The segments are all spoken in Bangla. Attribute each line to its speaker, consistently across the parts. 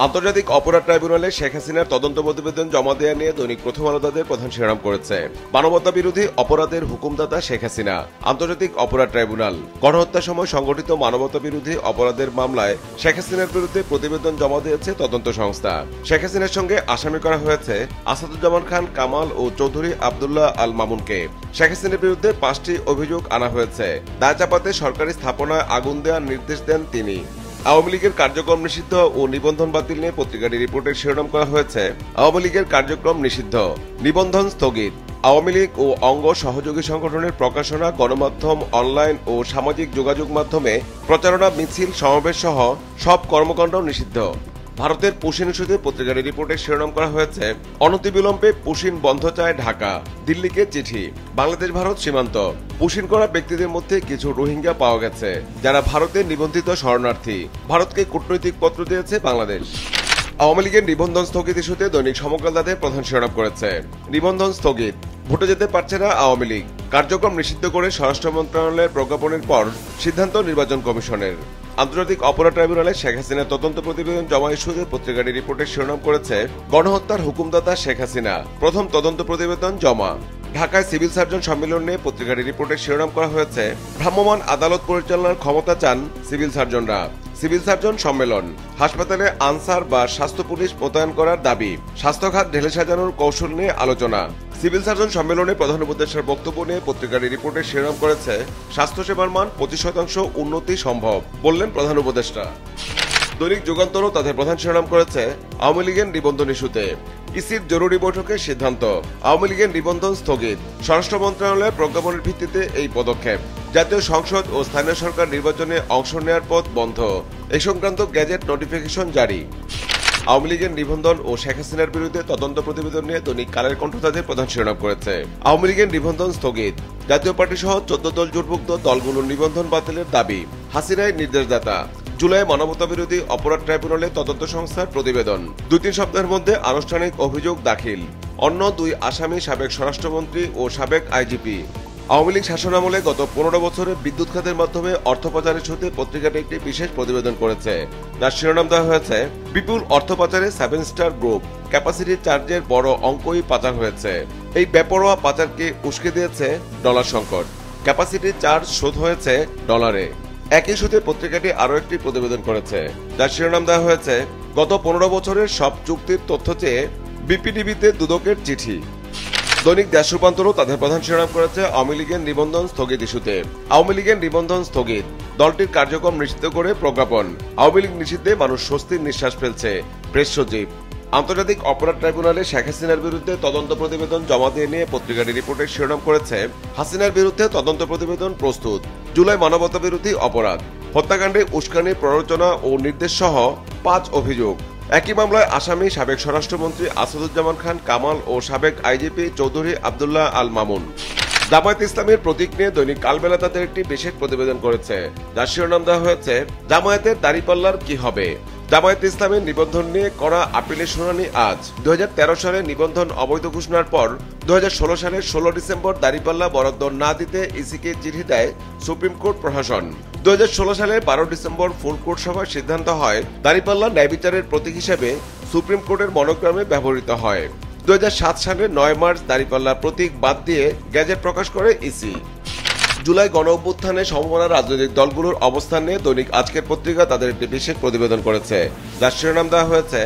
Speaker 1: আন্তর্জাতিক অপরাধ ট্রাইব্যুনালে শেখ হাসিনার তদন্ত প্রতিবেদন জমা দেওয়া নিয়ে দৈনিক প্রথম আলো তাদের প্রধান শিরোনাম করেছে। মানবতা বিরোধী অপরাধের হুকুমদাতা শেখ হাসিনা। আন্তর্জাতিক অপরাধ ট্রাইব্যুনাল গণহত্যার সময় সংগঠিত মানবতা বিরোধী অপরাধের মামলায় শেখ হাসিনার বিরুদ্ধে প্রতিবেদন জমা দিয়েছে তদন্ত সংস্থা। শেখ হাসিনার সঙ্গে আসামি করা হয়েছে আসাদুজ্জামান খান কামাল ও চৌধুরী আব্দুল্লাহ আল মামুনকে। শেখ হাসিনার বিরুদ্ধে 5টি অভিযোগ আনা হয়েছে। দায় চাপাতে সরকারি স্থাপনায় আগুন দেওয়ার নির্দেশ দেন তিনি। আওয়ামী লীগের কার্যক্রম নিষিদ্ধ ও নিবন্ধন বাতিল নিয়ে পত্রিকাটি রিপোর্টের শিরোনাম করা হয়েছে আওয়ামী লীগের কার্যক্রম নিষিদ্ধ, নিবন্ধন স্থগিত। আওয়ামী লীগ ও অঙ্গ সহযোগী সংগঠনের প্রকাশনা, গণমাধ্যম, অনলাইন ও সামাজিক যোগাযোগ মাধ্যমে প্রচারণা, মিছিল, সমাবেশ সহ সব কর্মকাণ্ড নিষিদ্ধ। ভারতের পুশিন ইস্যুতে পত্রিকাটি রিপোর্টের শিরোনাম করা হয়েছে অনতিবিলম্বে পুশিন বন্ধ চায় ঢাকা, দিল্লিকে চিঠি। বাংলাদেশ ভারত সীমান্ত পুশিন করা ব্যক্তিদের মধ্যে কিছু রোহিঙ্গা পাওয়া গেছে, যারা ভারতে নিবন্ধিত শরণার্থী। ভারতকে কূটনৈতিক পত্র দিয়েছে বাংলাদেশ। আওয়ামী লীগের নিবন্ধন স্থগিত ইস্যুতে দৈনিক সমকাল তাদের প্রধান শিরোনাম করেছে নিবন্ধন স্থগিত, ভোটে যেতে পারছে না আওয়ামী লীগ। কার্যক্রম নিষিদ্ধ করে স্বরাষ্ট্র মন্ত্রণালয়ের প্রজ্ঞাপনের পর সিদ্ধান্ত নির্বাচন কমিশনের। আন্তর্জাতিক অপরাধ ট্রাইব্যুনালে শেখ হাসিনার তদন্ত প্রতিবেদন জমা ইস্যুতে পত্রিকাটি রিপোর্টের শিরোনাম করেছে গণহত্যার হুকুমদাতা শেখ হাসিনা, প্রথম তদন্ত প্রতিবেদন জমা। ঢাকায় সিভিল সার্জন সম্মেলন নিয়ে পত্রিকাটি রিপোর্টের শিরোনাম করা হয়েছে ভ্রাম্যমাণ আদালত পরিচালনার ক্ষমতা চান সিভিল সার্জনরা। সিভিল সার্জন সম্মেলন, হাসপাতালে আনসার বা স্বাস্থ্য পুলিশ মোতায়েন করার দাবি, স্বাস্থ্যখাত ঢেলে সাজানোর কৌশল নিয়ে আলোচনা। সিভিল সার্জন সম্মেলনে প্রধান উপদেষ্টার বক্তব্য নিয়ে পত্রিকাটি রিপোর্টের শিরোনাম করেছে স্বাস্থ্যসেবার মান 25% উন্নতি সম্ভব, বললেন প্রধান উপদেষ্টা। দৈনিক যুগান্তরও তাদের প্রধান শিরোনাম করেছে আওয়ামী লীগের নিবন্ধন ইস্যুতে ইসির জরুরি বৈঠকের সিদ্ধান্ত, আওয়ামী লীগের নিবন্ধন স্থগিত। স্বরাষ্ট্র মন্ত্রণালয়ের প্রজ্ঞাপনের ভিত্তিতে এই পদক্ষেপ। জাতীয় সংসদ ও স্থানীয় সরকার নির্বাচনে অংশ নেওয়ার পথ বন্ধ, এ সংক্রান্ত গেজেট নোটিফিকেশন জারি। আওয়ামী লীগের নিবন্ধন ও শেখ হাসিনার বিরুদ্ধে তদন্ত প্রতিবেদন নিয়ে দৈনিক কালের কণ্ঠ তাদের প্রধান শিরোনাম করেছে আওয়ামী লীগের নিবন্ধন স্থগিত, জাতীয় পার্টি সহ 14 দল জোটভুক্ত দলগুলোর নিবন্ধন বাতিলের দাবি। হাসিনাই নির্দেশদাতা। জুলাই মানবতা বিরোধী অপরাধ ট্রাইব্যুনালে তদন্ত সংস্থার প্রতিবেদন। 2-3 সপ্তাহের মধ্যে আনুষ্ঠানিক অভিযোগ দাখিল। অন্য 2 আসামি সাবেক স্বরাষ্ট্রমন্ত্রী ও সাবেক আইজিপি। আওয়ামী লীগ শাসনামলে গত 15 বছরে বিদ্যুৎ খাতের মাধ্যমে অর্থ পাচারের ইস্যুতে পত্রিকাটি একটি বিশেষ প্রতিবেদন করেছে, যার শিরোনাম দেওয়া হয়েছে বিপুল অর্থ পাচারে 7 স্টার গ্রুপ, ক্যাপাসিটি চার্জের বড় অঙ্কই পাচার হয়েছে। এই বেপরোয়া পাচারকে উস্কে দিয়েছে ডলার সংকট। ক্যাপাসিটি চার্জ শোধ হয়েছে ডলারে। একই ইস্যুতে পত্রিকাটি আরও একটি প্রতিবেদন করেছে, যার শিরোনাম দেওয়া হয়েছে গত 15 বছরের সব চুক্তির তথ্য চেয়ে বিপিডিবিতে দুদকের চিঠি। দৈনিক দেশ রূপান্তরও তাদের প্রধান শিরোনাম করেছে আওয়ামী লীগের নিবন্ধন স্থগিত ইস্যুতে আওয়ামী লীগের নিবন্ধন স্থগিত, দলটির কার্যক্রম নিষিদ্ধ করে প্রজ্ঞাপন। আওয়ামী লীগ নিষিদ্ধে মানুষ স্বস্তির নিঃশ্বাস ফেলছে, প্রেস সচিব। আন্তর্জাতিক অপরাধ ট্রাইব্যুনালে শেখ হাসিনার বিরুদ্ধে তদন্ত প্রতিবেদন জমা দিয়ে নিয়ে পত্রিকাটি রিপোর্টের শিরোনাম করেছে হাসিনার বিরুদ্ধে তদন্ত প্রতিবেদন প্রস্তুত, জুলাই মানবতা বিরোধী অপরাধ, হত্যাকাণ্ডে উস্কানি, প্ররোচনা ও নির্দেশ সহ 5 অভিযোগ। একই মামলায় আসামি সাবেক স্বরাষ্ট্রমন্ত্রী আসাদুজ্জামান খান কামাল ও সাবেক আইজিপি চৌধুরী আব্দুল্লাহ আল মামুন। জামায়াত ইসলামের প্রতীক নিয়ে দৈনিক কালবেলা তাদের একটি বিশেষ প্রতিবেদন করেছে, যার শিরোনাম দেওয়া হয়েছে জামায়াতের দাড়িপাল্লার কি হবে। জামায়াত ইসলামের নিবন্ধন নিয়ে করা আপিলের শুনানি আজ। 2013 সালে নিবন্ধন অবৈধ ঘোষণার পর 2016 সালের 16 ডিসেম্বর দাড়িপাল্লা বরাদ্দ না দিতে ইসিকে চিঠি দেয় সুপ্রিম কোর্ট প্রশাসন। 2016 সালের 12 ডিসেম্বর ফুল কোর্ট সভায় সিদ্ধান্ত হয় দাড়িপাল্লা ন্যায় বিচারের প্রতীক হিসেবে সুপ্রিম কোর্টের মনোগ্রামে ব্যবহৃত হয়। 2007 সালের 9 মার্চ দাড়িপাল্লার প্রতীক বাদ দিয়ে গেজেট প্রকাশ করে ইসি। জুলাই গণ অভ্যুত্থানে সমমনা রাজনৈতিক দলগুলোর অবস্থান নিয়ে দৈনিক আজকের পত্রিকা তাদের একটি বিশেষ প্রতিবেদন করেছে, যার শিরোনাম দেওয়া হয়েছে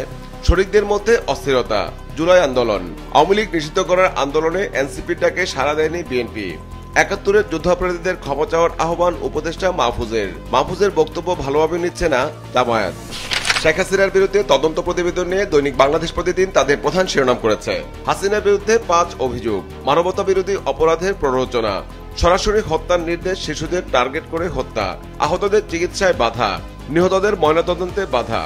Speaker 1: শরিকদের মধ্যে অস্থিরতা, জুলাই আন্দোলন। আওয়ামী লীগ নিষিদ্ধ করার আন্দোলনে এনসিপির ডাকে সাড়া দেয়নি বিএনপি। 71-এর যুদ্ধাপরাধীদের ক্ষমা চাওয়ার আহ্বান উপদেষ্টা মাহফুজের বক্তব্য ভালোভাবে নিচ্ছে না জামায়াত। শেখ হাসিনার বিরুদ্ধে তদন্ত প্রতিবেদন নিয়ে দৈনিক বাংলাদেশ প্রতিদিন তাদের প্রধান শিরোনাম করেছে হাসিনার বিরুদ্ধে 5 অভিযোগ, মানবতা বিরোধী অপরাধের প্ররোচনা, সরাসরি হত্যার নির্দেশ, শিশুদের টার্গেট করে হত্যা, আহতদের চিকিৎসায় বাধা, নিহতদের ময়নাতদন্তে বাধা।